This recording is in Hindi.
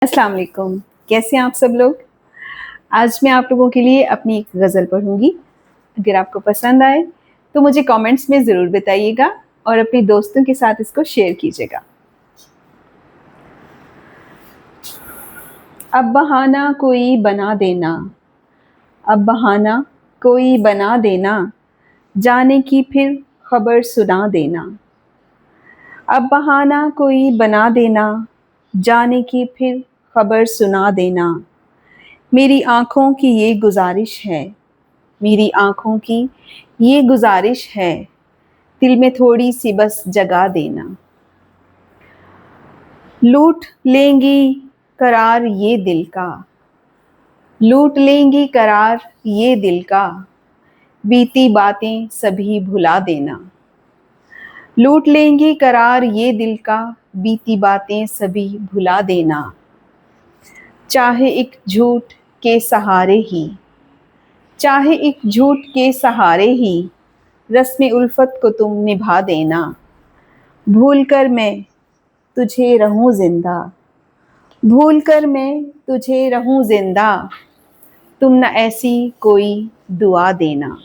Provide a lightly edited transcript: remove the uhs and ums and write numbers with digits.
अस्सलाम वालेकुम। कैसे हैं आप सब लोग? आज मैं आप लोगों के लिए अपनी एक गज़ल पढ़ूँगी। अगर आपको पसंद आए तो मुझे कमेंट्स में ज़रूर बताइएगा और अपने दोस्तों के साथ इसको शेयर कीजिएगा। अब बहाना कोई बना देना, अब बहाना कोई बना देना, जाने की फिर खबर सुना देना। अब बहाना कोई बना देना, जाने की फिर खबर सुना देना। मेरी आँखों की ये गुज़ारिश है, मेरी आँखों की ये गुज़ारिश है, दिल में थोड़ी सी बस जगह देना। लूट लेंगी करार ये दिल का, लूट लेंगी करार ये दिल का, बीती बातें सभी भुला देना। लूट लेंगी करार ये दिल का, बीती बातें सभी भुला देना। चाहे एक झूठ के सहारे ही, चाहे एक झूठ के सहारे ही, रस्म उल्फत को तुम निभा देना। भूल कर मैं तुझे रहूं जिंदा, भूल कर मैं तुझे रहूं जिंदा, तुम न ऐसी कोई दुआ देना।